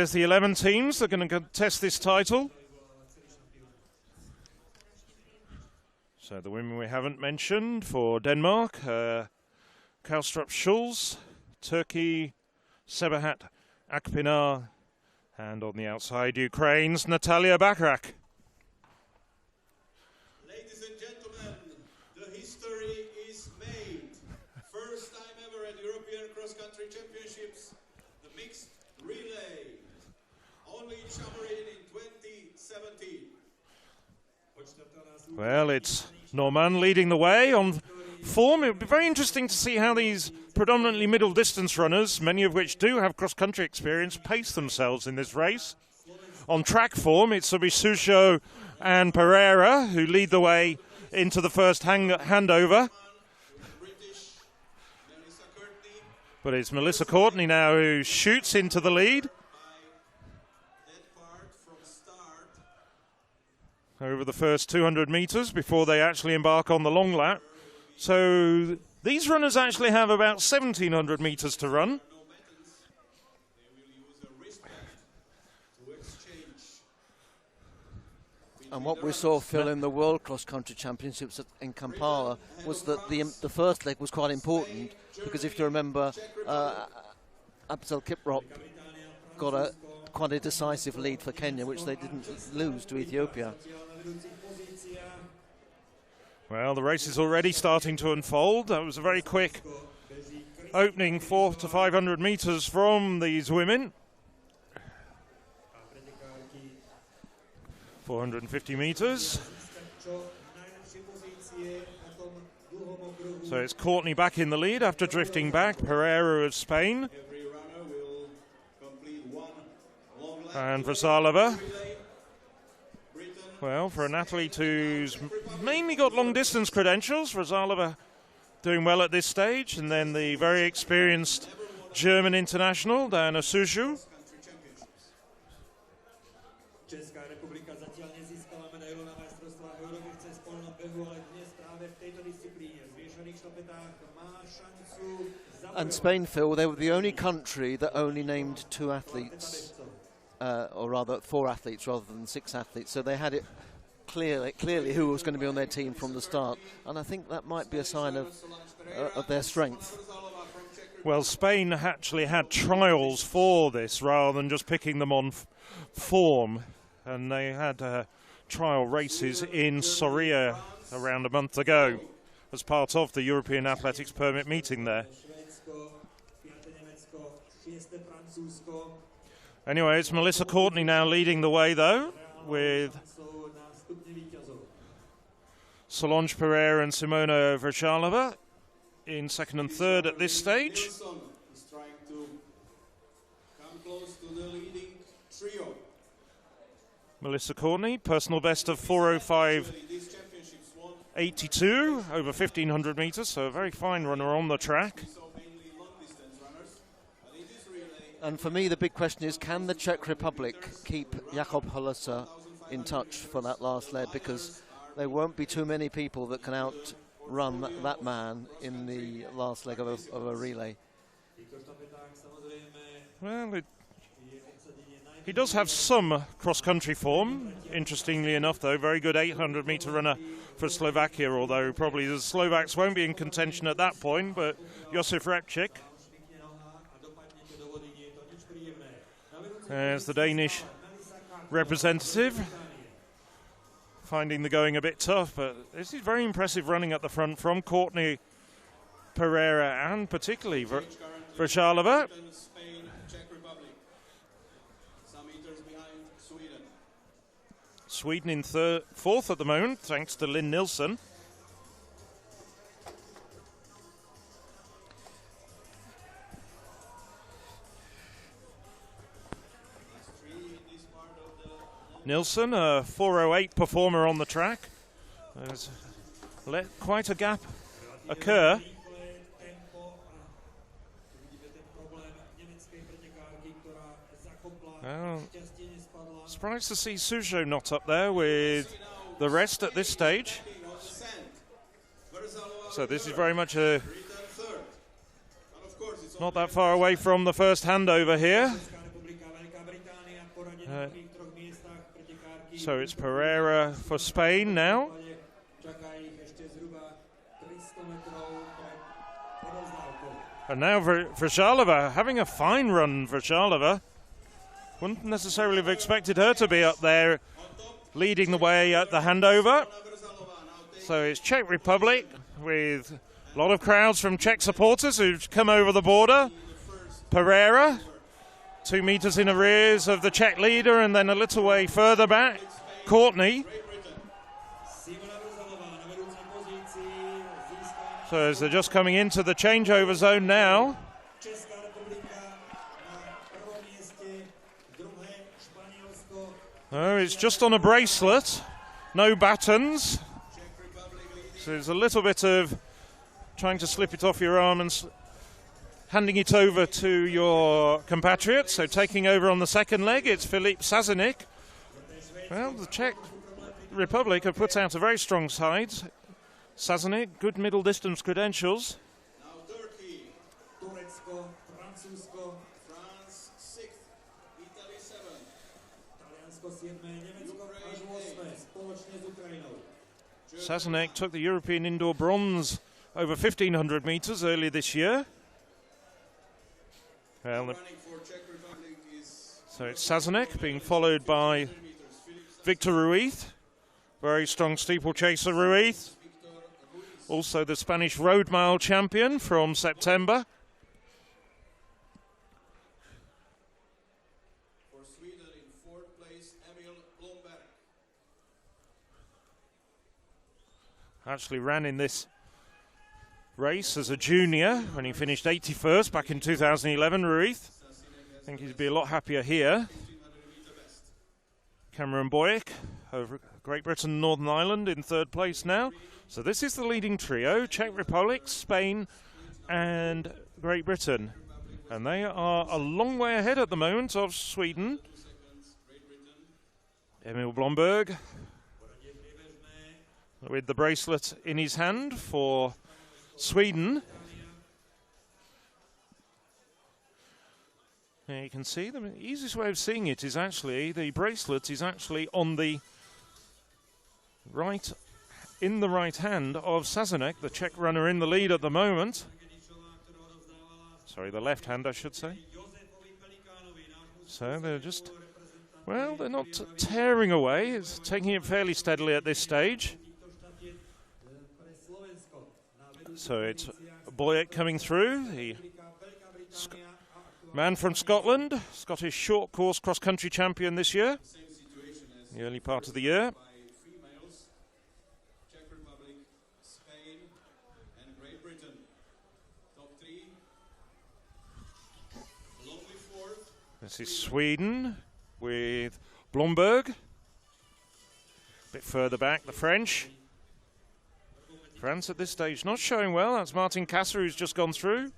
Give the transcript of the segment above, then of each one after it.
there's the 11 teams that are going to contest this title. So the women we haven't mentioned for Denmark, Kaustrup Schulz, Turkey, Sebahat Akpinar, and on the outside, Ukraine's Natalia Bakrak. Ladies and gentlemen, the history is made. First time ever at European Cross-Country Championships, the mixed relay. Only in Samorin in 2017. Well, it's Norman leading the way on form. It would be very interesting to see how these predominantly middle distance runners, many of which do have cross-country experience, pace themselves in this race. On track form, it's Subisujo and Pereira who lead the way into the first handover. But it's Melissa Courtney now who shoots into the lead. Over the first 200 metres before they actually embark on the long lap. So these runners actually have about 1,700 metres to run. And what we saw, Phil, in the World Cross Country Championships in Kampala was that the first leg was quite important, because if you remember, Absel Kiprop got quite a decisive lead for Kenya, which they didn't lose to Ethiopia. Well, the race is already starting to unfold. That was a very quick opening 400 to 500 metres from these women. 450 metres. So it's Courtney back in the lead after drifting back. Pereira of Spain. And Vrsalova. Well, for an athlete who's mainly got long-distance credentials, Vrsalova doing well at this stage. And then the very experienced German international, Diana Suju. And Spain, Phil, they were the only country that only named 2 athletes. Or rather 4 athletes rather than 6 athletes, so they had it clearly who was going to be on their team from the start, and I think that might be a sign of their strength. Well, Spain actually had trials for this rather than just picking them on form, and they had trial races in Soria around a month ago as part of the European Athletics Permit meeting there. Anyway, it's Melissa Courtney now leading the way, though, with Solange Pereira and Simona Vrsalova in second and third at this stage. Melissa Courtney, personal best of 4:05.82 over 1,500 metres, so a very fine runner on the track. And for me, the big question is, can the Czech Republic keep Jakob Hollister in touch for that last leg? Because there won't be too many people that can outrun that man in the last leg of a relay. Well, he does have some cross-country form, interestingly enough, though. Very good 800-metre runner for Slovakia, although probably the Slovaks won't be in contention at that point, but Josef Repčík. There's the Danish representative, finding the going a bit tough, but this is very impressive running at the front from Courtney, Pereira, and particularly Vrsalova. Sweden in fourth at the moment, thanks to Lynn Nilsson. Nilsson, a 4:08 performer on the track, has let quite a gap occur. Well, surprised to see Sujo not up there with the rest at this stage. So this is very much not that far away from the first handover here. So it's Pereira for Spain now. And now Vršálova, having a fine run, Vršálova. Wouldn't necessarily have expected her to be up there leading the way at the handover. So it's Czech Republic with a lot of crowds from Czech supporters who've come over the border. Pereira, 2 meters in arrears of the Czech leader, and then a little way further back, Courtney. So as they're just coming into the changeover zone now. Oh, it's just on a bracelet, no battens. So there's a little bit of trying to slip it off your arm and handing it over to your compatriot. So taking over on the second leg, it's Filip Sazenik. Well, the Czech Republic have put out a very strong side. Sazenik, good middle distance credentials. Now Turkey, Turecko, Francúzsko, France 6th, Italy 7th, Taliansko 7th, Německo až 8th, společně s Ukrajinou. Sazenik took the European indoor bronze over 1,500 meters earlier this year. Well, so it's Sazenik being followed by Victor Ruiz, very strong steeplechaser Ruiz. Also the Spanish road mile champion from September. For Sweden in 4th place, Emil Blomberg. Actually ran in this race as a junior when he finished 81st back in 2011, Ruiz. I think he'd be a lot happier here. Cameron Boyek over Great Britain, Northern Ireland in 3rd place now. So this is the leading trio, Czech Republic, Spain and Great Britain. And they are a long way ahead at the moment of Sweden. Emil Blomberg with the bracelet in his hand for Sweden. Now you can see the easiest way of seeing it is actually the bracelet is actually on the right, in the right hand of Sazenik, the Czech runner in the lead at the moment. Sorry, the left hand I should say. So they're just, well, they're not tearing away. It's taking it fairly steadily at this stage. So it's Boyek coming through, the man from Scotland, Scottish short course cross-country champion this year, the early part of the year. Czech Republic, Spain and Great Britain. Top 3. Lonely 4th. This is Sweden with Blomberg. A bit further back, the French. France at this stage not showing well. That's Martin Kasser who's just gone through.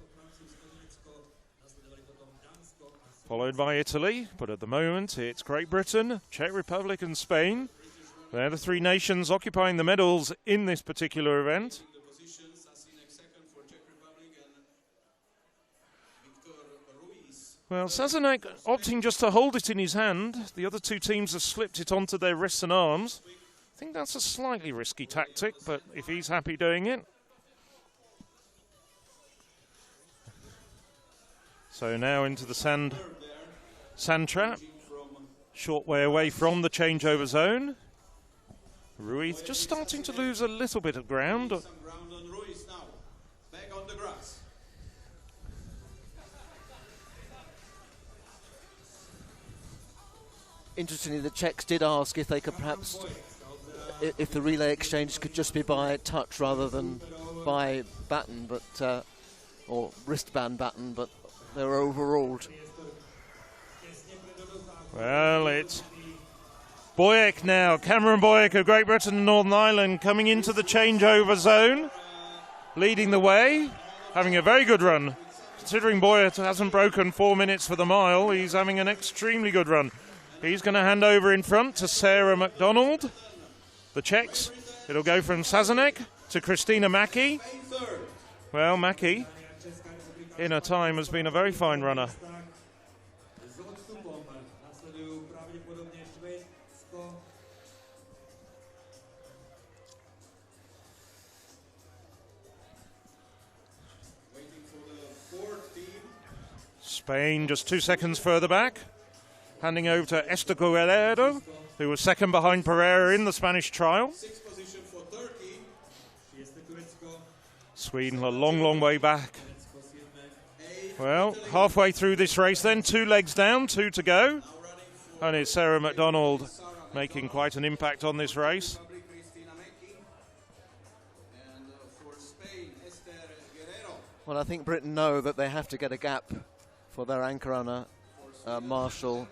Followed by Italy, but at the moment it's Great Britain, Czech Republic and Spain. They're the 3 nations occupying the medals in this particular event. Well, Sazenik opting just to hold it in his hand. The other 2 teams have slipped it onto their wrists and arms. I think that's a slightly risky tactic, but if he's happy doing it. So now into the sand trap. Short way away from the changeover zone. Ruiz just starting to lose a little bit of ground. Some ground on Ruiz now. Back on the grass. Interestingly, the Czechs did ask if they could perhaps, if the relay exchanges could just be by touch rather than by baton, but or wristband baton, but they were overruled. Well, it's Boyek now, Cameron Boyek of Great Britain and Northern Ireland coming into the changeover zone, leading the way, having a very good run. Considering Boyek hasn't broken 4 minutes for the mile, he's having an extremely good run. He's going to hand over in front to Sarah McDonald. The Czechs, it'll go from Sazenik to Christina Mackie. Well, Mackie, in her time, has been a very fine runner. Spain just 2 seconds further back, handing over to Esther Guerrero, who was second behind Pereira in the Spanish trial. Sweden a long, long way back. Well, halfway through this race then, 2 legs down, 2 to go. And it's Sarah McDonald making quite an impact on this race. Well, I think Britain know that they have to get a gap for their anchor runner, Marshall,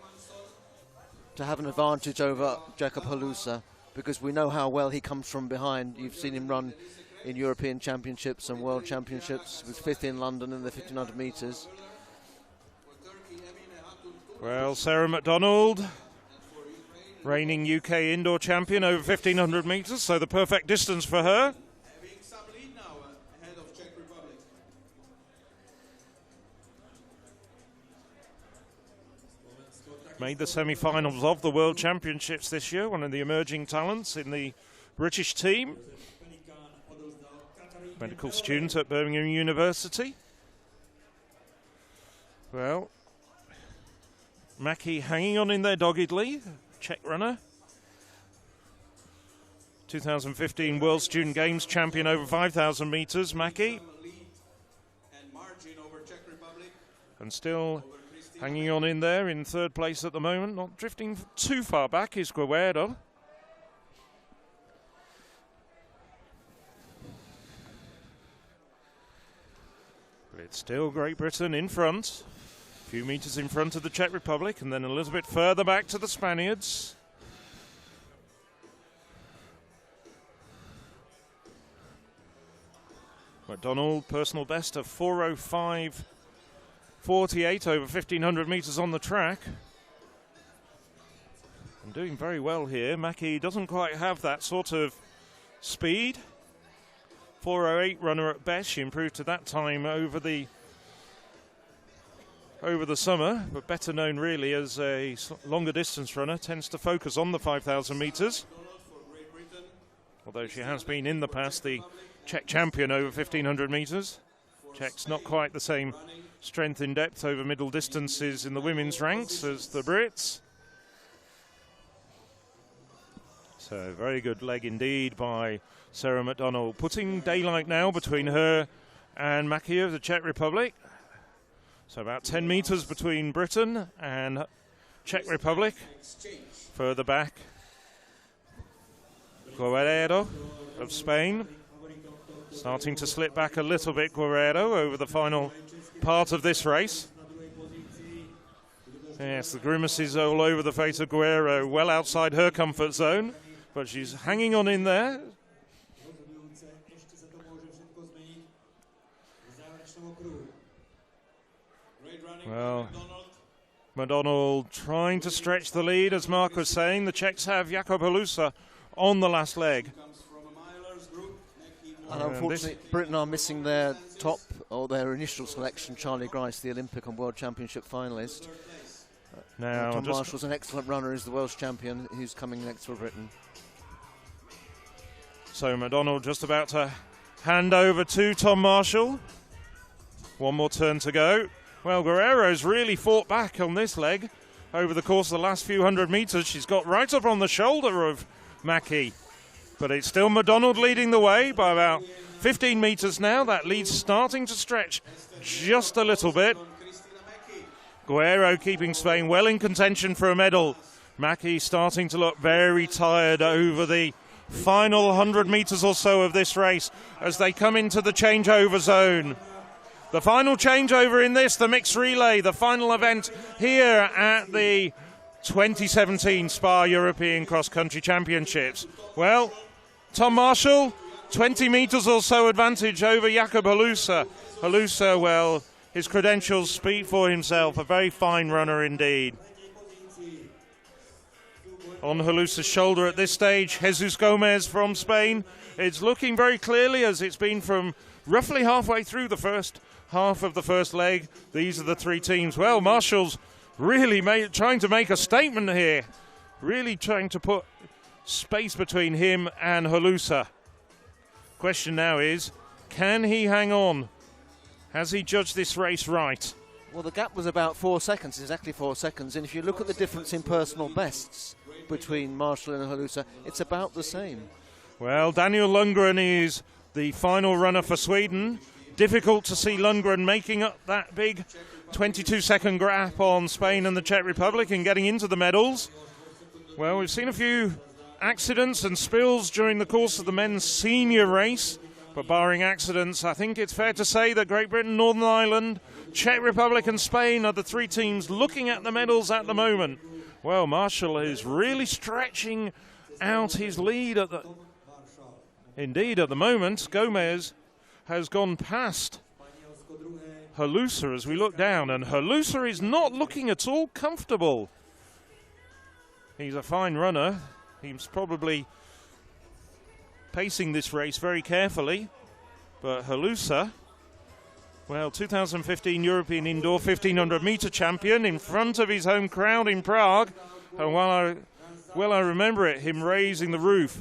to have an advantage over Jakob Halusa, because we know how well he comes from behind. You've seen him run in European Championships and World Championships, was 5th in London in the 1500 metres. Well, Sarah McDonald, reigning UK indoor champion over 1500 metres, so the perfect distance for her. Made the semi-finals of the World Championships this year, one of the emerging talents in the British team. Medical student at Birmingham University. Well, Mackie hanging on in there doggedly, Czech runner. 2015 World Student Games champion over 5,000 metres, Mackie. And still hanging on in there in 3rd place at the moment, not drifting too far back, is Guerrero. But it's still Great Britain in front, a few metres in front of the Czech Republic, and then a little bit further back to the Spaniards. McDonald, personal best of 4:05.48 over 1,500 metres on the track. And doing very well here. Mackie doesn't quite have that sort of speed. 4:08 runner at best. She improved to that time over the summer, but better known really as a longer distance runner. Tends to focus on the 5,000 metres. Although she has been in the past the Czech champion over 1,500 metres. Czech's not quite the same strength in depth over middle distances in the women's ranks as the Brits. So very good leg indeed by Sarah McDonald, putting daylight now between her and Mackie of the Czech Republic. So about 10 metres between Britain and Czech Republic. Further back, Guerrero of Spain. Starting to slip back a little bit, Guerrero, over the final part of this race. Yes, the grimaces all over the face of Guerrero, well outside her comfort zone, but she's hanging on in there. Well, McDonald trying to stretch the lead, as Mark was saying. The Czechs have Jakob Halusa on the last leg. And unfortunately, Britain are missing their top, or their initial selection, Charlie Grice, the Olympic and World Championship finalist. Now, Tom Marshall's an excellent runner, is the Welsh champion, who's coming next for Britain. So McDonald just about to hand over to Tom Marshall. One more turn to go. Well, Guerrero's really fought back on this leg over the course of the last few hundred metres. She's got right up on the shoulder of Mackie. But it's still McDonald leading the way by about 15 metres now. That lead's starting to stretch just a little bit. Guerrero keeping Spain well in contention for a medal. Mackie starting to look very tired over the final 100 metres or so of this race as they come into the changeover zone. The final changeover in this, the mixed relay, the final event here at the 2017 Spa European Cross Country Championships. Well, Tom Marshall, 20 metres or so advantage over Jakob Halusa. Halusa, well, his credentials speak for himself. A very fine runner indeed. On Halusa's shoulder at this stage, Jesus Gomez from Spain. It's looking very clearly, as it's been from roughly halfway through the first half of the first leg. These are the three teams. Well, Marshall's really trying to make a statement here really trying to put space between him and Halusa. Question now is, can he hang on? Has he judged this race right? Well, the gap was about 4 seconds, exactly 4 seconds. And if you look at the difference in personal bests between Marshall and Halusa, it's about the same. Well, Daniel Lundgren is the final runner for Sweden. Difficult to see Lundgren making up that big 22-second gap on Spain and the Czech Republic and getting into the medals. Well, we've seen a few accidents and spills during the course of the men's senior race. But barring accidents, I think it's fair to say that Great Britain, Northern Ireland, Czech Republic and Spain are the three teams looking at the medals at the moment. Well, Marshall is really stretching out his lead at the... Indeed, at the moment, Gomez has gone past Halusa as we look down, and Halusa is not looking at all comfortable. He's a fine runner. He's probably pacing this race very carefully, but Halusa, well, 2015 European Indoor 1500 metre champion in front of his home crowd in Prague, and while I remember it, him raising the roof.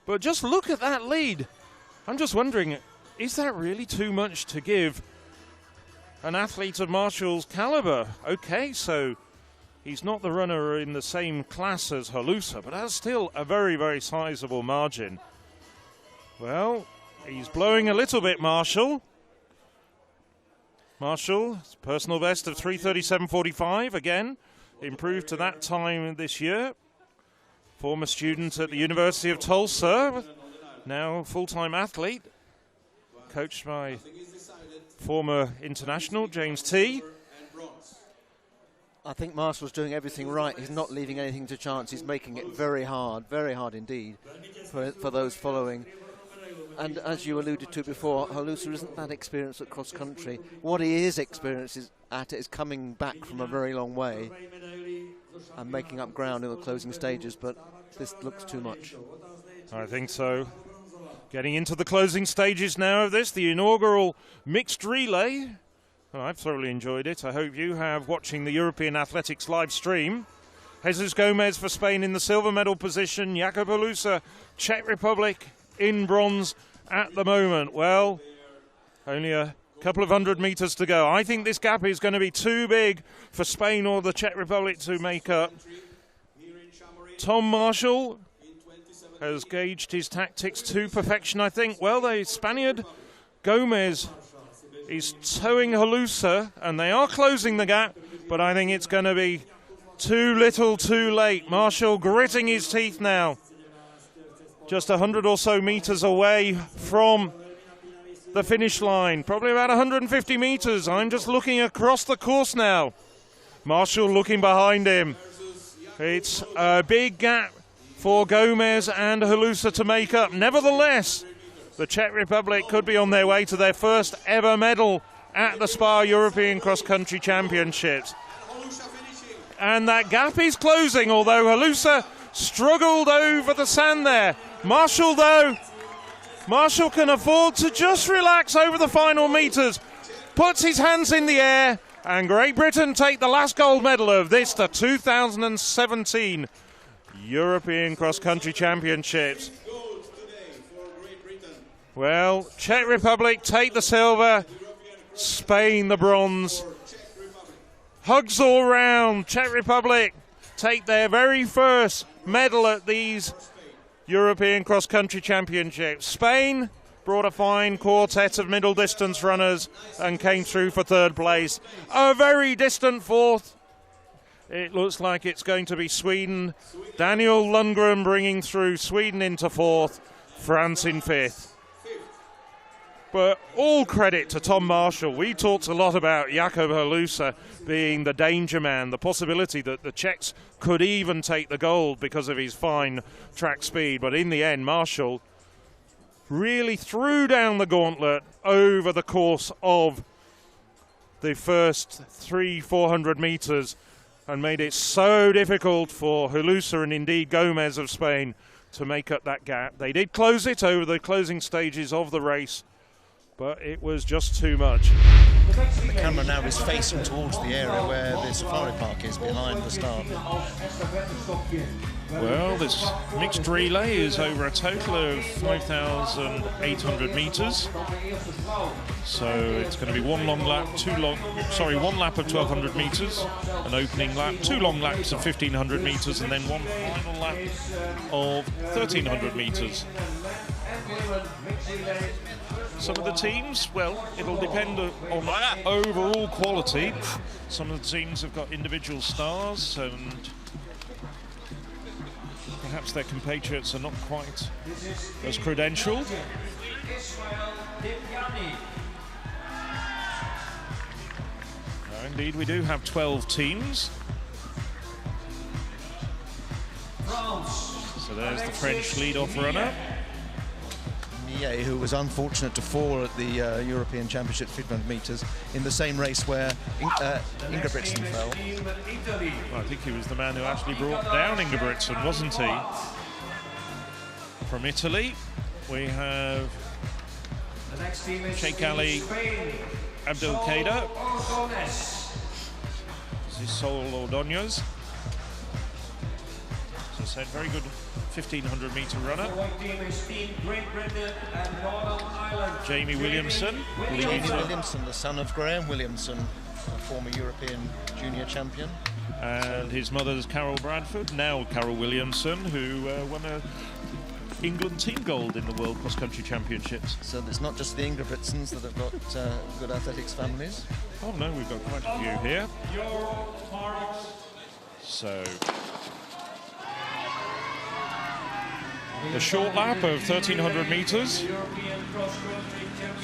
But just look at that lead. I'm just wondering, is that really too much to give an athlete of Marshall's calibre? Okay, so he's not the runner in the same class as Halusa, but that's still a very, very sizable margin. Well, he's blowing a little bit, Marshall. Marshall, personal best of 3:37.45 again, improved to that time this year. Former student at the University of Tulsa, now full-time athlete, coached by former international James T. I think Marshall's doing everything right. He's not leaving anything to chance. He's making it very hard indeed for those following. And as you alluded to before, Halusa isn't that experienced at cross-country. What he is experienced at is coming back from a very long way and making up ground in the closing stages, but this looks too much. I think so. Getting into the closing stages now of this, the inaugural mixed relay. Well, I've thoroughly enjoyed it. I hope you have, watching the European Athletics live stream. Jesus Gomez for Spain in the silver medal position. Jakub Halusa, Czech Republic, in bronze at the moment. Well, only a couple of 100 metres to go. I think this gap is going to be too big for Spain or the Czech Republic to make up. Tom Marshall has gauged his tactics to perfection, I think. Well, the Spaniard Gomez is towing Halusa, and they are closing the gap, but I think it's going to be too little too late. Marshall gritting his teeth now. Just 100 or so metres away from the finish line. Probably about 150 metres. I'm just looking across the course now. Marshall looking behind him. It's a big gap for Gomez and Halusa to make up. Nevertheless, the Czech Republic could be on their way to their first ever medal at the Spa European Cross Country Championships. And that gap is closing, although Halusa struggled over the sand there. Marshall, though, Marshall can afford to just relax over the final metres, puts his hands in the air, and Great Britain take the last gold medal of this, the 2017 European Cross Country Championships. Well, Czech Republic take the silver, Spain the bronze. Hugs all round. Czech Republic take their very first medal at these European Cross Country Championships. Spain brought a fine quartet of middle distance runners and came through for third place. A very distant fourth. It looks like it's going to be Sweden. Daniel Lundgren bringing through Sweden into fourth, France in fifth. But all credit to Tom Marshall. We talked a lot about Jakub Halusa being the danger man, the possibility that the Czechs could even take the gold because of his fine track speed. But in the end, Marshall really threw down the gauntlet over the course of the first 300-400 metres and made it so difficult for Halusa and indeed Gomez of Spain to make up that gap. They did close it over the closing stages of the race, but it was just too much. The camera now is facing towards the area where the safari park is, behind the start. Well, this mixed relay is over a total of 5,800 metres. So it's going to be one lap of 1,200 metres, an opening lap, 2 long laps of 1,500 metres, and then one final lap of 1,300 metres. Some of the teams, well, it'll depend on overall quality. Some of the teams have got individual stars, and perhaps their compatriots are not quite as credentialed. Indeed, we do have 12 teams. So there's the French lead-off runner. Millet, who was unfortunate to fall at the European Championship 1500 metres in the same race where Ingebrigtsen fell. Well, I think he was the man who actually brought down Ingebrigtsen, wasn't he? From Italy, we have Sheikh Ali Abdelkader. This is Sol Ordóñez. As I said, very good 1,500 metre runner. Jamie Williamson. Jamie Williamson, the son of Graham Williamson, a former European junior champion. And his mother's Carol Bradford, now Carol Williamson, who won a England team gold in the World Cross Country Championships. So it's not just the Ingebrigtsens that have got good athletics families. Oh no, we've got quite a few here. So the short lap of 1,300 metres.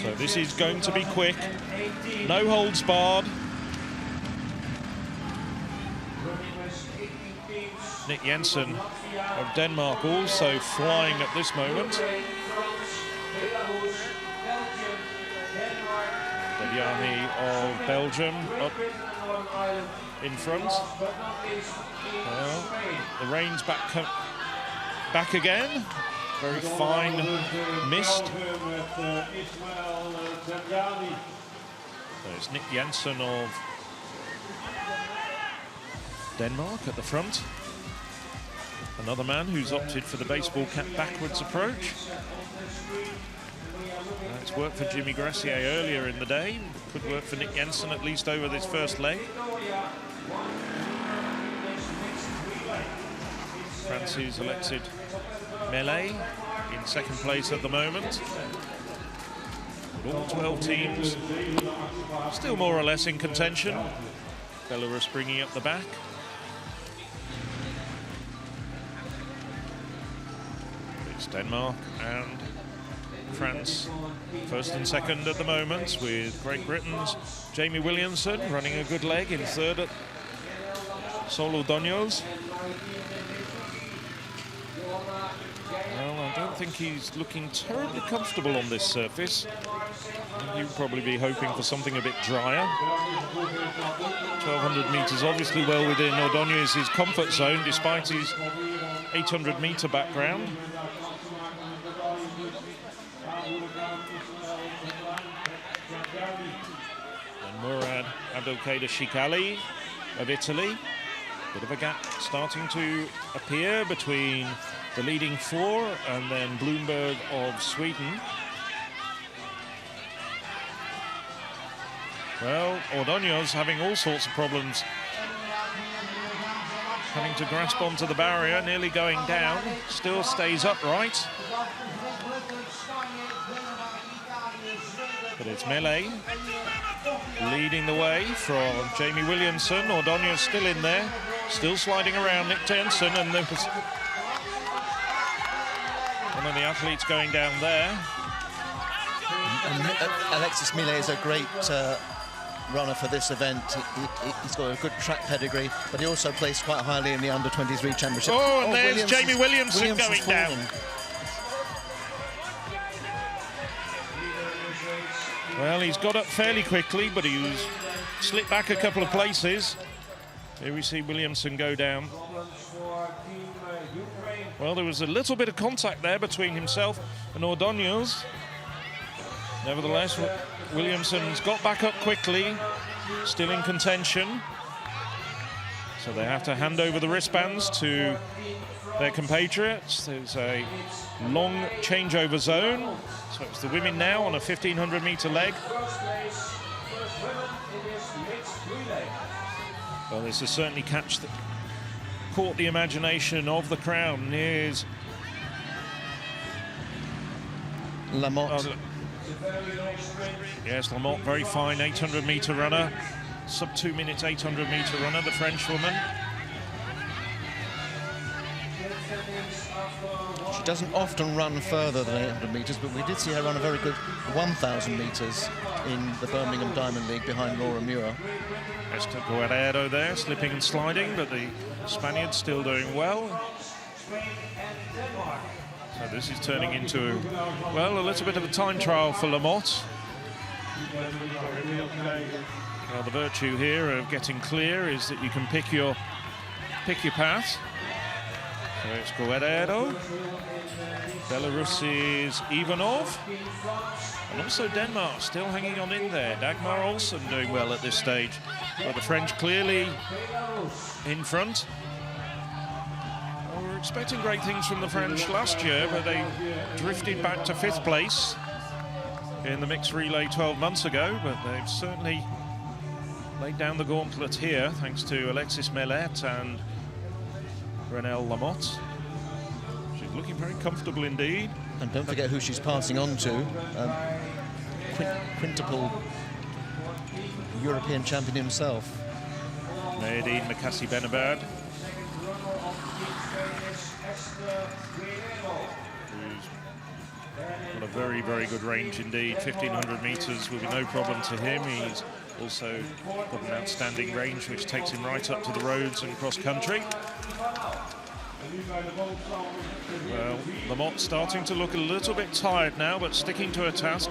So this is going to be quick. No holds barred. Nick Jensen of Denmark also flying at this moment. Deviani of Belgium up in front. Well, the rain's back again. Very fine mist. There's Nick Jensen of Denmark at the front. Another man who's opted for the baseball cap backwards approach. It's worked for Jimmy Gressier earlier in the day. Could work for Nick Jensen at least over this first leg. France's elected Melee in second place at the moment. But all 12 teams still more or less in contention. Belarus bringing up the back. It's Denmark and France first and second at the moment, with Great Britain's Jamie Williamson running a good leg in third at Sol Ordóñez. Well, I don't think he's looking terribly comfortable on this surface. He'll probably be hoping for something a bit drier. 1,200 metres obviously well within Ordóñez's comfort zone despite his 800 metre background. And Murad Abdelkader Sheikh Ali of Italy. Bit of a gap starting to appear between the leading four and then Bloomberg of Sweden. Well, Ordóñez having all sorts of problems, having to grasp onto the barrier, nearly going down, still stays upright. But it's Melee leading the way from Jamie Williamson. Ordóñez still in there, still sliding around Nick Jensen, and there was one of the athletes going down there. And Alexis Millet is a great runner for this event. He's got a good track pedigree, but he also placed quite highly in the under-23 championship. Oh, and there's Jamie Williamson going down. Well, he's got up fairly quickly, but he was slipped back a couple of places. Here we see Williamson go down. Well, there was a little bit of contact there between himself and Ordóñez. Nevertheless, Williamson's got back up quickly, still in contention. So they have to hand over the wristbands to their compatriots. There's a long changeover zone. So it's the women now on a 1,500-meter leg. Well, this has certainly caught the imagination of the crowd. And here's Lamotte. Yes, Lamotte, very fine 800-meter runner. Sub 2 minutes 800-meter runner, the French woman. She doesn't often run further than 800 metres, but we did see her run a very good 1,000 metres in the Birmingham Diamond League behind Laura Muir. Esther Guerrero there, slipping and sliding, but the Spaniard's still doing well. So this is turning into, well, a little bit of a time trial for Lamotte. Well, the virtue here of getting clear is that you can pick your path. So it's Guerrero, Belarus's Ivanov, and also Denmark still hanging on in there. Dagmar Olsen doing well at this stage, but the French clearly in front. Well, we were expecting great things from the French last year, but they drifted back to 5th place in the mixed relay 12 months ago, but they've certainly laid down the gauntlet here, thanks to Alexis Mellet and Renelle Lamotte. She's looking very comfortable indeed. And don't forget who she's passing on to. Quintuple European champion himself. Mayedine Makassi-Benabad. Who's got a very, very good range indeed. 1,500 metres will be no problem to him. He's also got an outstanding range which takes him right up to the roads and cross country. Well, Lamotte starting to look a little bit tired now, but sticking to her task.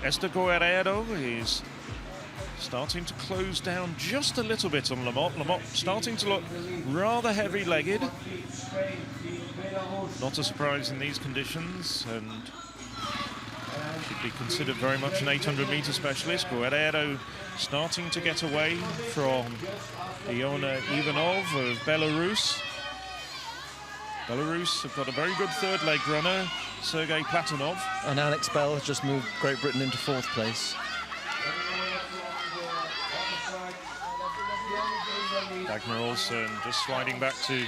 Esther Guerrero is starting to close down just a little bit on Lamotte. Lamotte starting to look rather heavy-legged. Not a surprise in these conditions, and should be considered very much an 800-meter specialist. Guerrero starting to get away from Iona Ivanov of Belarus. Belarus have got a very good third leg runner, Sergei Platonov. And Alex Bell has just moved Great Britain into 4th place. Dagmar Olsen just sliding back to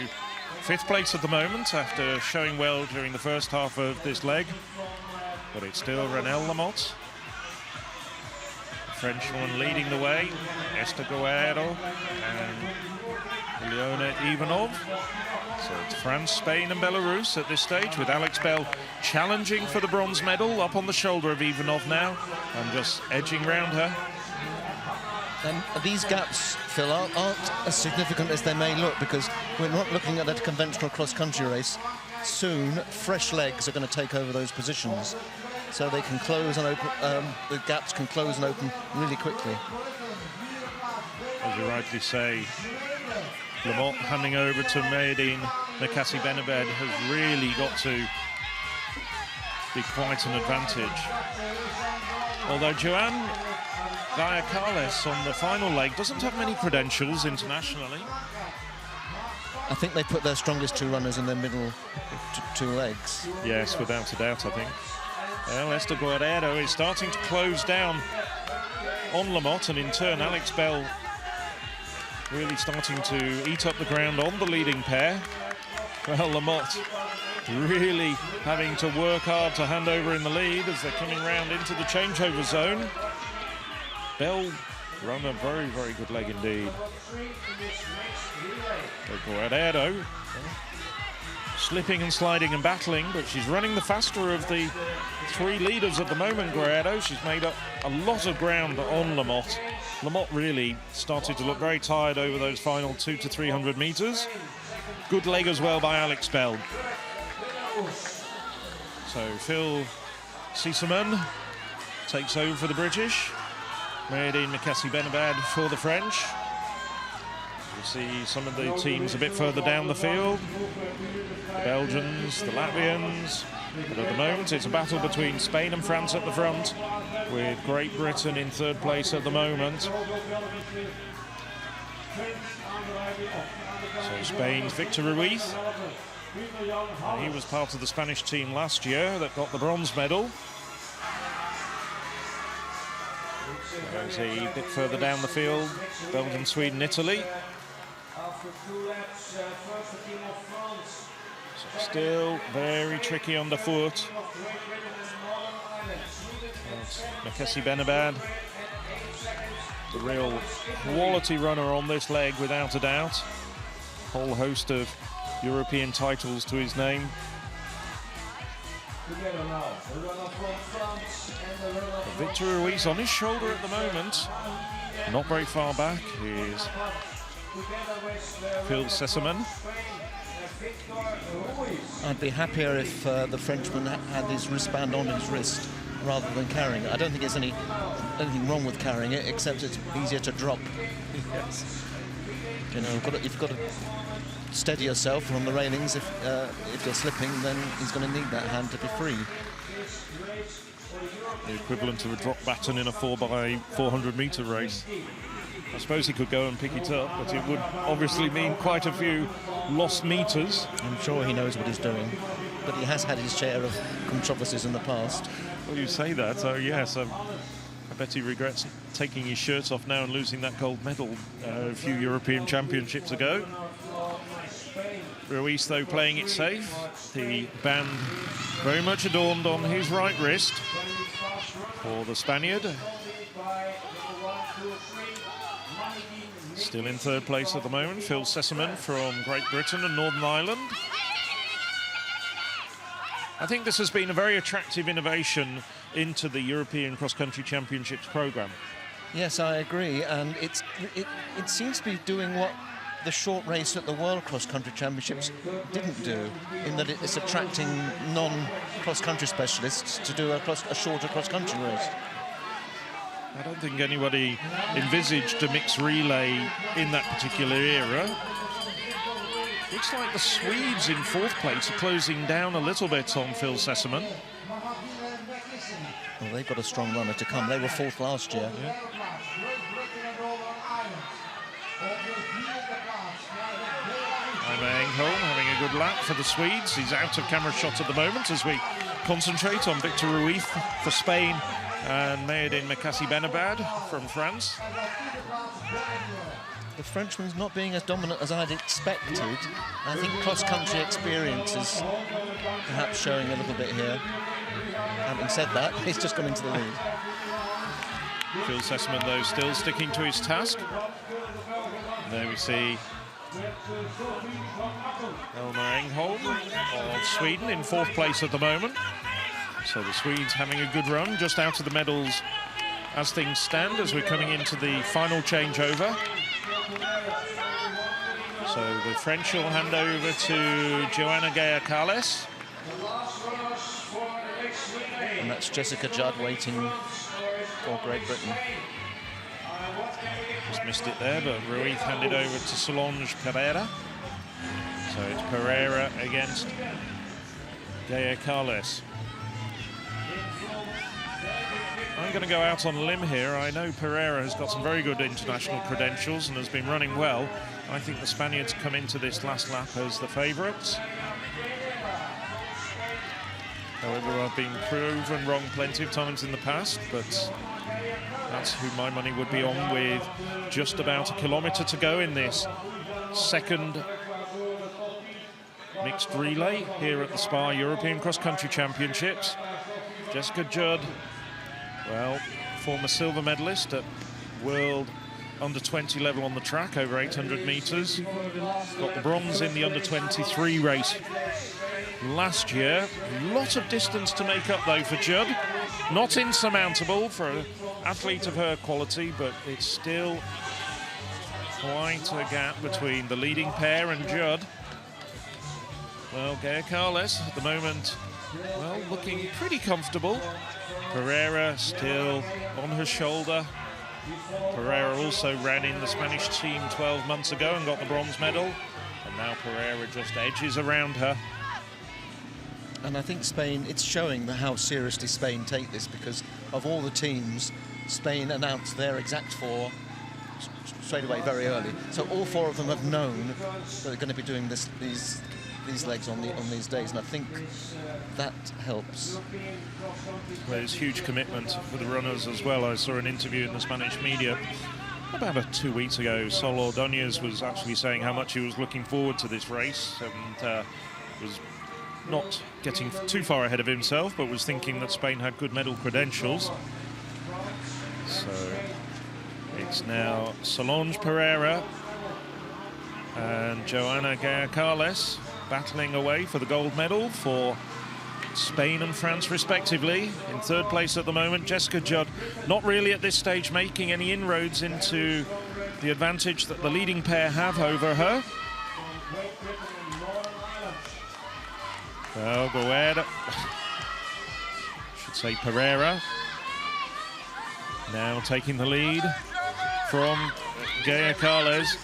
5th place at the moment after showing well during the first half of this leg. But it's still Renelle Lamotte. The Frenchwoman leading the way, Esther Guerrero and Leona Ivanov. So it's France, Spain and Belarus at this stage, with Alex Bell challenging for the bronze medal, up on the shoulder of Ivanov now and just edging round her. And these gaps, Phil, aren't as significant as they may look, because we're not looking at a conventional cross-country race. Soon, fresh legs are going to take over those positions, so they can close and open. The gaps can close and open really quickly. As you rightly say, Lamotte handing over to Mayedine Makassi-Benabad has really got to be quite an advantage. Although Joanne Diacales on the final leg doesn't have many credentials internationally. I think they put their strongest 2 runners in their middle 2 legs. Yes, without a doubt, I think. Well, Esther Guerrero is starting to close down on Lamotte, and in turn Alex Bell really starting to eat up the ground on the leading pair. Well, Lamotte really having to work hard to hand over in the lead as they're coming round into the changeover zone. Bell run a very, very good leg indeed. Guerrero slipping and sliding and battling, but she's running the faster of the 3 leaders at the moment, Guerrero. She's made up a lot of ground on Lamotte. Lamotte really started to look very tired over those final 200 to 300 metres. Good leg as well by Alex Bell. So Phil Sisserman takes over for the British. Mayedine Makassi-Benabad for the French. You see some of the teams a bit further down the field. The Belgians, the Latvians. But at the moment, it's a battle between Spain and France at the front, with Great Britain in third place at the moment. So Spain's Victor Ruiz. He was part of the Spanish team last year that got the bronze medal. There's a bit further down the field, Belgium, Sweden, Italy. So still very tricky underfoot. Makassi Benabad, the real quality runner on this leg without a doubt. Whole host of European titles to his name. Victor Ruiz on his shoulder at the moment, not very far back, is Phil Sessamon. I'd be happier if the Frenchman had his wristband on his wrist rather than carrying it. I don't think there's anything wrong with carrying it, except it's easier to drop. Yes. You know, you've got to steady yourself from the railings. If you're slipping, then he's going to need that hand to be free. The equivalent of a drop baton in a 4x400 metre race. I suppose he could go and pick it up, but it would obviously mean quite a few lost metres. I'm sure he knows what he's doing, but he has had his share of controversies in the past. Well, you say that, oh yes, I bet he regrets taking his shirt off now and losing that gold medal a few European Championships ago. Ruiz, though, playing it safe. The band very much adorned on his right wrist for the Spaniard. Still in third place at the moment, Phil Sessamon from Great Britain and Northern Ireland. I think this has been a very attractive innovation into the European Cross-Country Championships programme. Yes, I agree, and it seems to be doing what the short race at the World Cross-Country Championships didn't do, in that it's attracting non-cross-country specialists to do a shorter cross-country race. I don't think anybody envisaged a mixed relay in that particular era. Looks like the Swedes in fourth place are closing down a little bit on Phil Sessamon. Well, they've got a strong runner to come. They were fourth last year. Yeah. Engholm having a good lap for the Swedes. He's out of camera shot at the moment as we concentrate on Victor Ruiz for Spain and Mayedine Makassi Benabad from France. The Frenchman's not being as dominant as I'd expected. I think cross-country experience is perhaps showing a little bit here. Having said that, he's just gone into the lead. Phil Sessamon, though, still sticking to his task. And there we see Elmer Engholm of Sweden in fourth place at the moment. So the Swedes having a good run, just out of the medals as things stand, as we're coming into the final changeover. So the French will hand over to Joanna Gaya-Carles. And that's Jessica Judd waiting for Great Britain. Just missed it there, but Ruiz handed over to Solange Pereira. So it's Pereira against Gaya-Carles. I'm going to go out on a limb here. I know Pereira has got some very good international credentials and has been running well. I think the Spaniards come into this last lap as the favourites. However, I've been proven wrong plenty of times in the past, but that's who my money would be on, with just about a kilometre to go in this second mixed relay here at the Spa European Cross Country Championships. Jessica Judd, well, former silver medalist at World Under-20 level on the track, over 800 metres. Got the bronze in the Under-23 race last year. A lot of distance to make up, though, for Judd. Not insurmountable for an athlete of her quality, but it's still quite a gap between the leading pair and Judd. Well, Gaya-Carles at the moment, well, looking pretty comfortable. Pereira still on her shoulder, Pereira also ran in the Spanish team 12 months ago and got the bronze medal. And now Pereira just edges around her. And I think Spain, it's showing how seriously Spain take this, because of all the teams, Spain announced their exact four straight away very early. So all four of them have known that they're going to be doing these legs on these days, and I think that helps. There's huge commitment for the runners as well. I saw an interview in the Spanish media about 2 weeks ago. Sol Ordóñez was actually saying how much he was looking forward to this race, and was not getting too far ahead of himself, but was thinking that Spain had good medal credentials. So it's now Solange Pereira and Joana Gaya-Carles battling away for the gold medal for Spain and France respectively. In third place at the moment, Jessica Judd not really at this stage making any inroads into the advantage that the leading pair have over her. Well, Guerra, should say Pereira, now taking the lead from Gaya-Carles.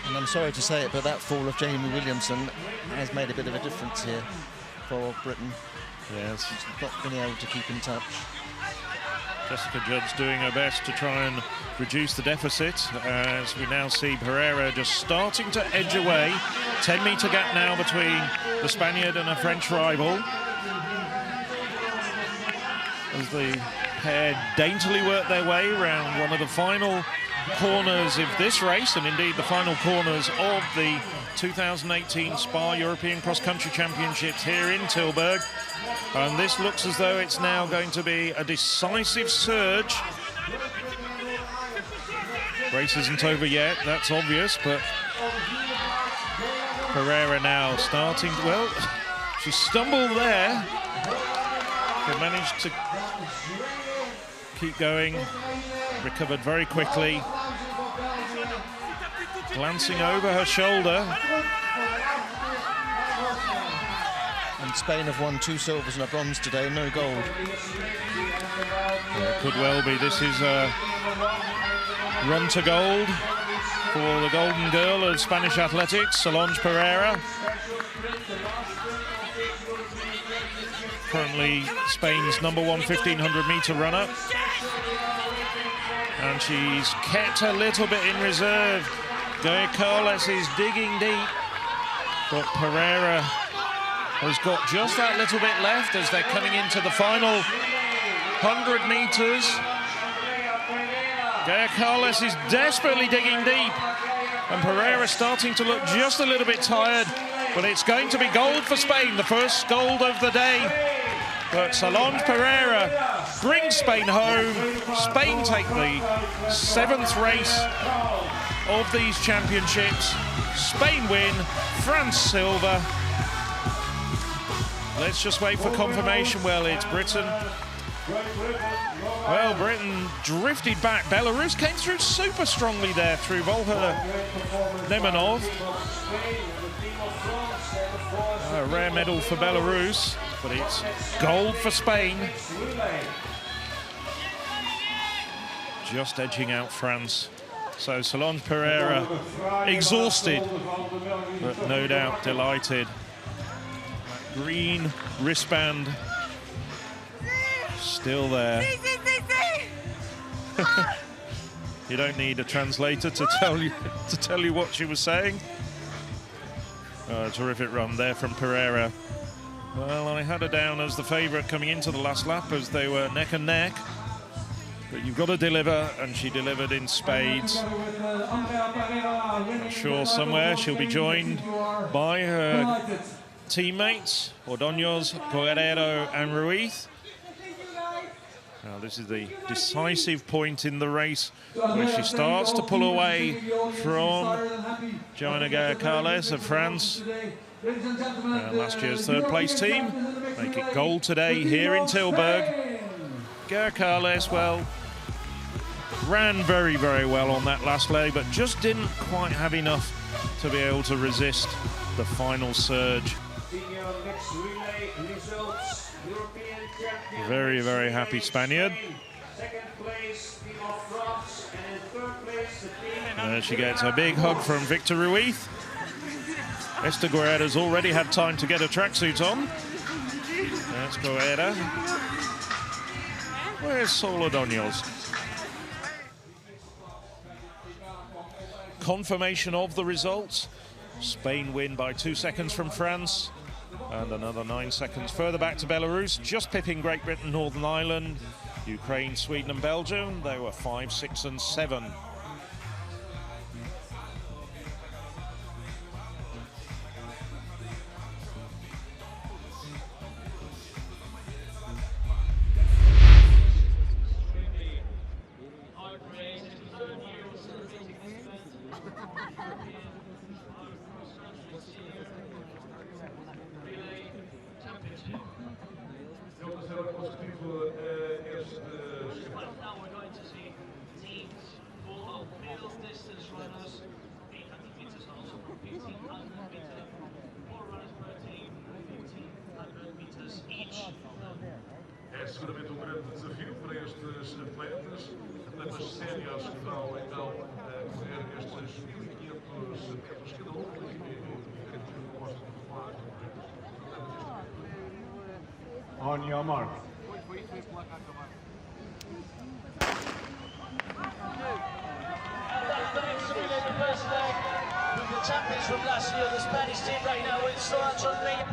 And I'm sorry to say it, but that fall of Jamie Williamson has made a bit of a difference here for Britain. Yes. She's not been able to keep in touch. Jessica Judd's doing her best to try and reduce the deficit, as we now see Pereira just starting to edge away. 10-metre gap now between the Spaniard and a French rival, as the pair daintily work their way around one of the final corners of this race, and indeed the final corners of the 2018 Spa European Cross Country Championships here in Tilburg. And this looks as though it's now going to be a decisive surge. Race isn't over yet, that's obvious, but Pereira now starting, well, she stumbled there, but managed to keep going, recovered very quickly, glancing over her shoulder. And Spain have won 2 silvers and a bronze today, no gold. Yeah, could well be. This is a run to gold for the golden girl of Spanish athletics, Solange Pereira. Currently Spain's #1 1500-metre runner. And she's kept a little bit in reserve. Gaya-Carles is digging deep, but Pereira has got just that little bit left as they're coming into the final 100 metres. Gaya-Carles is desperately digging deep, and Pereira starting to look just a little bit tired, but it's going to be gold for Spain, the first gold of the day. But Solange Pereira brings Spain home. Spain take the 7th race of these championships. Spain win, France silver. Let's just wait for confirmation. Well, it's Britain. Well, Britain drifted back. Belarus came through super strongly there through Volha Nemanov. A rare medal for Belarus, but it's gold for Spain. Just edging out France. So Solange Pereira exhausted, but no doubt delighted. Green wristband still there. You don't need a translator to tell you what she was saying. A terrific run there from Pereira. Well, I had her down as the favourite coming into the last lap, as they were neck and neck. But you've got to deliver, and she delivered in spades. I'm sure somewhere she'll be joined by her teammates, Ordóñez, Guerrero and Ruiz. Now this is the decisive point in the race, where she starts to pull away from Joana Gaya-Carles of France. Last year's third place team make it gold today here in Tilburg. Gaya-Carles, well, ran very, very well on that last leg, but just didn't quite have enough to be able to resist the final surge. In your next relay results, European Very, very happy Spaniard. There she gets a big hug from Victor Ruiz. Esther Guerrera's already had time to get a tracksuit on. That's Guerrera. Where's Sol Ordóñez? Confirmation of the results. Spain win by 2 seconds from France. And another 9 seconds further back to Belarus, just pipping Great Britain, Northern Ireland, Ukraine, Sweden and Belgium. They were 5, 6 and 7. É seguramente grande desafio para estes atletas séniores que vão então correr estes 1500 metros cada um e que gostam de falar. On your mark. The champions from last year, the Spanish team right now with Samorin.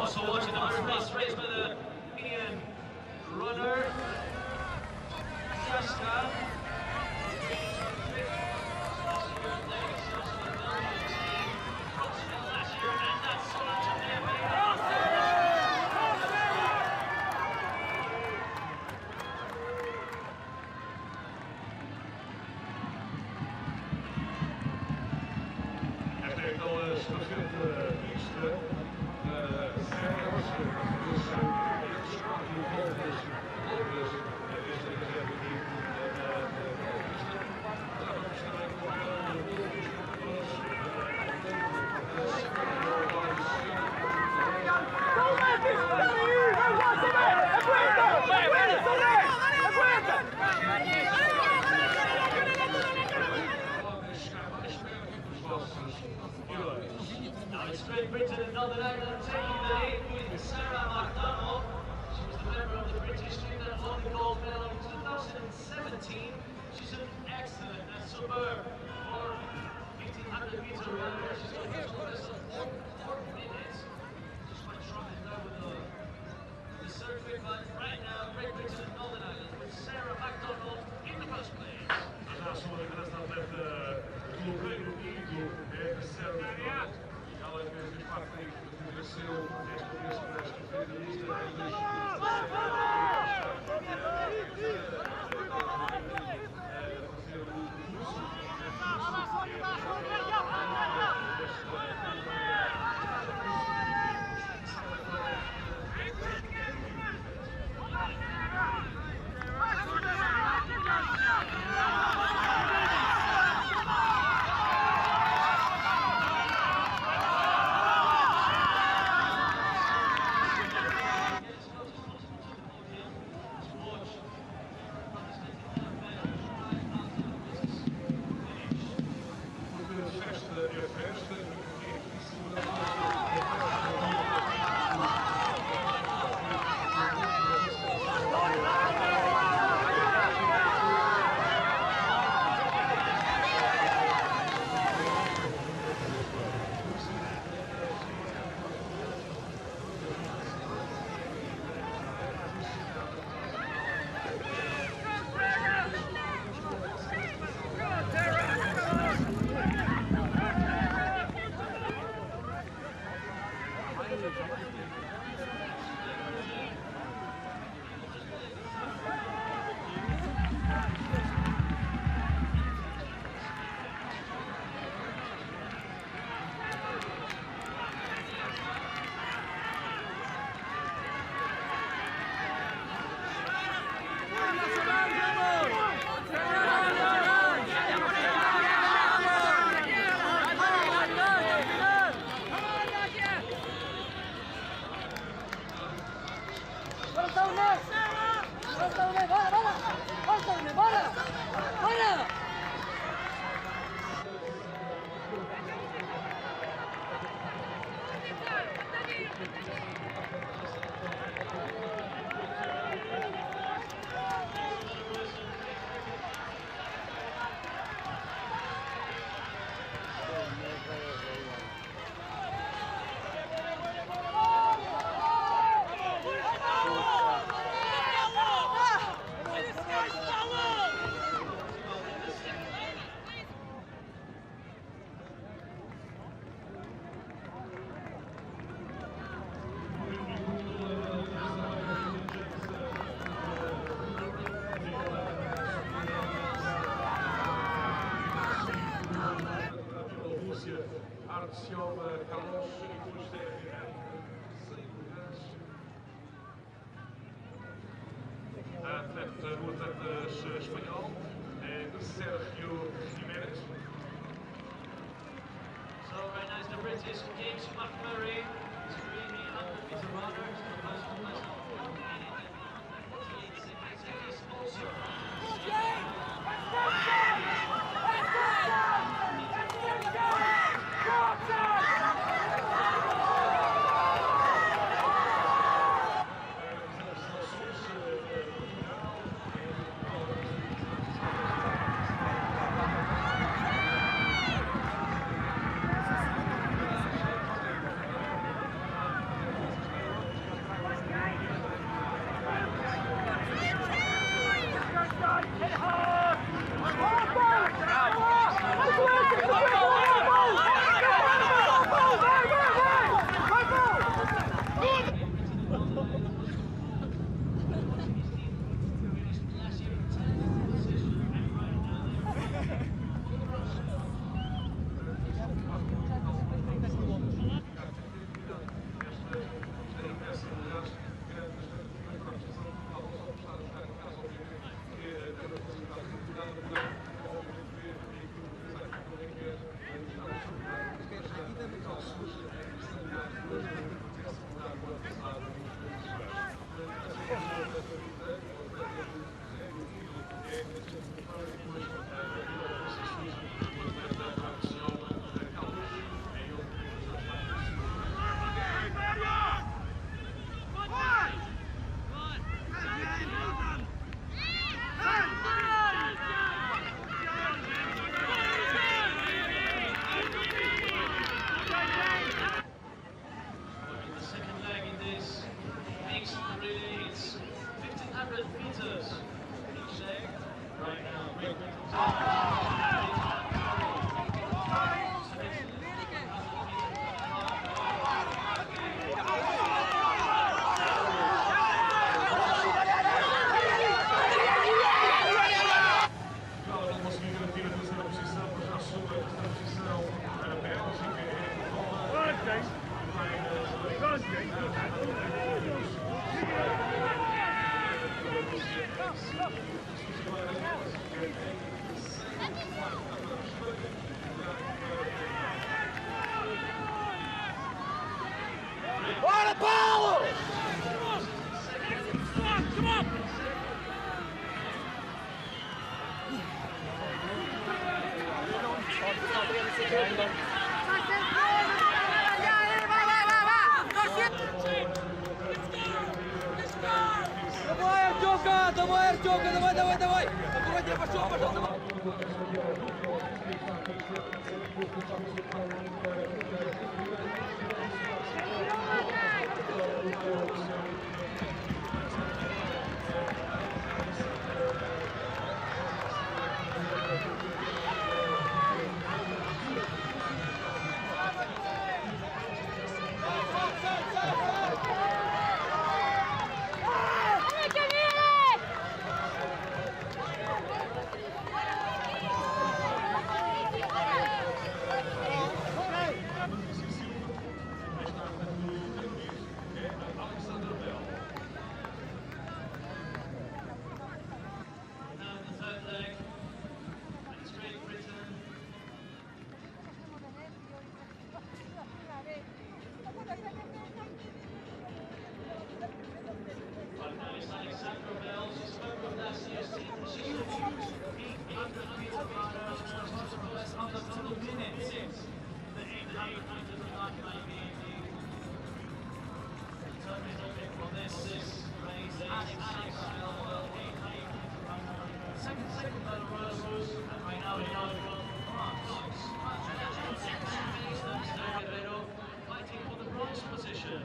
Also watching the first race by the Indian runner, Saska. Great Britain and Northern Ireland taking the lead with Sarah McDonald. She was the member of the British team that won the gold medal in 2017. She's an excellent and superb for 1500 meter runner. She's got just less than 4 minutes. Just quite trying now with the circuit, but right now Great Britain and Northern Ireland with Sarah McDonald in the first place. Ela fez parte da equipe, cresceu esta lista espanhol, Sergio Jiménez. So right now it's the British James McMurray. He's really up with Peter Rodder. He's the first to place on 48 seconds. And he's also Fighting for the bronze position.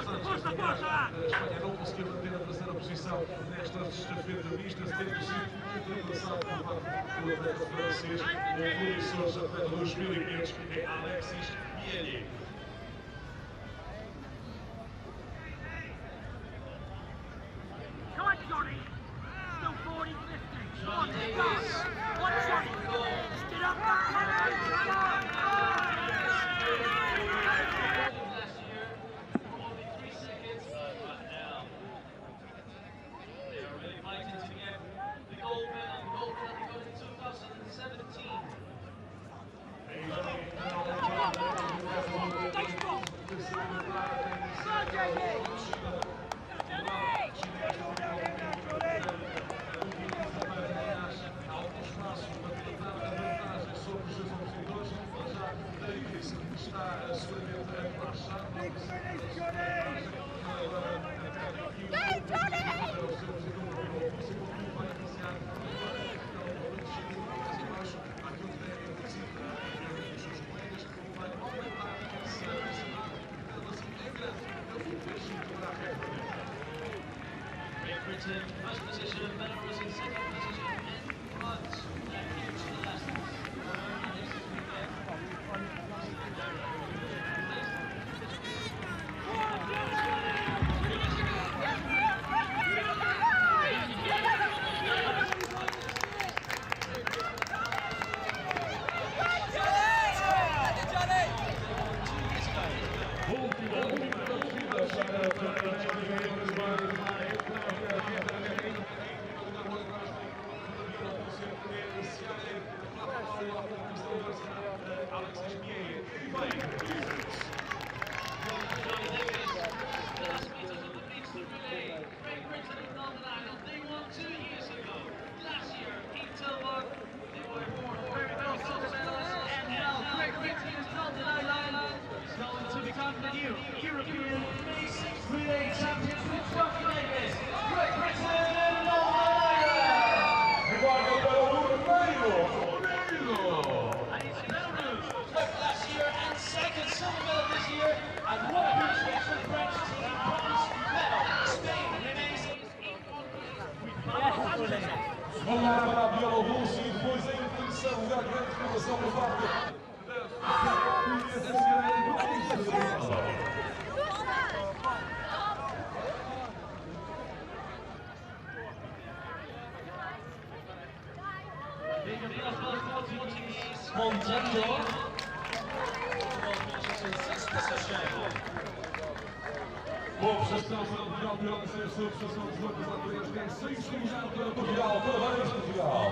Santos, esta vez a Espanha não conseguiu manter a terceira posição nesta estafeta mista, 75, ultrapassado pelo atleta francês, o Luís Sousa, atleta dos 1500, é Alexis Miele. First position, Belarus in second position, and front. Huge to the last. Great Britain and Northern Ireland, they won 2 years ago. Last year in Tilburg, they were very, very close medals. And now Great Britain and Northern Ireland is going to become the new European Mixed Relay Champions with trophy makers. Great Britain and Northern Ireland! And it's Belarus, third last year and second silver medal this year. And what a huge race for the French team, bronze medal. Spain remains in fourth place. Vamos lá para a Bielorrússia e depois em terceiro lugar, grande formação por parte Montendo. Boa prestação para Portugal durante a sua prestação de voltas atletas. Tem 6 lugar para Portugal. Parabéns, Portugal.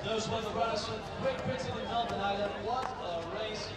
Those were the runners from Great Britain and Northern Ireland. What a race!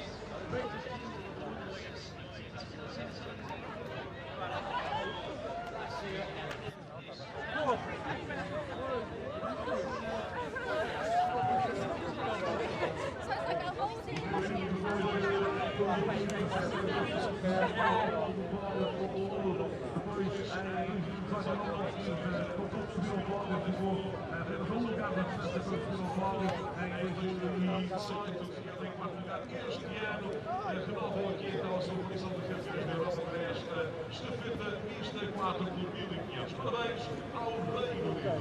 Renovam aqui então a sua condição de campeões da Europa nesta estafeta mista 4 por 1500. Parabéns ao Reino Unido.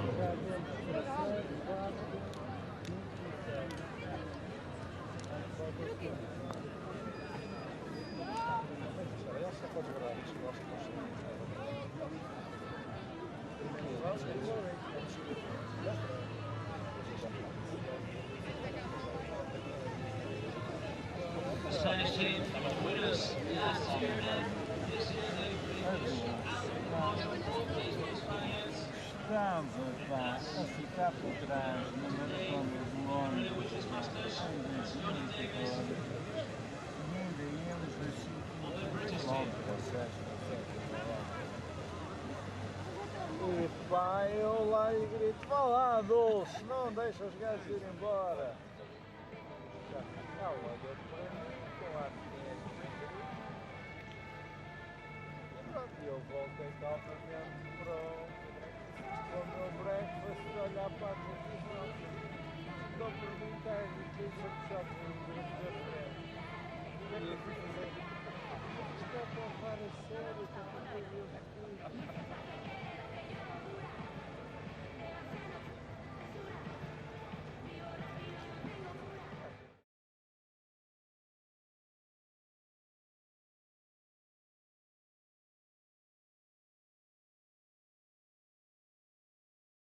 The Spanish team winners last year and this year they finished out in fourth place for the Spaniards. Estava a ficar por trás na maratona do Londres, With his masters, Johnny Davis, ainda íamos on the British assim, team. e pá, eu lá e grito, vá lá, Dulce, não deixa os gajos ir embora. Ela deu para mim, que lá tinha e pronto, eu voltei calmamente para o meu breakfast, olhar para a televisão, estou por mim, e quis a puxar por um grupo da frente. Isto é para levar a sério,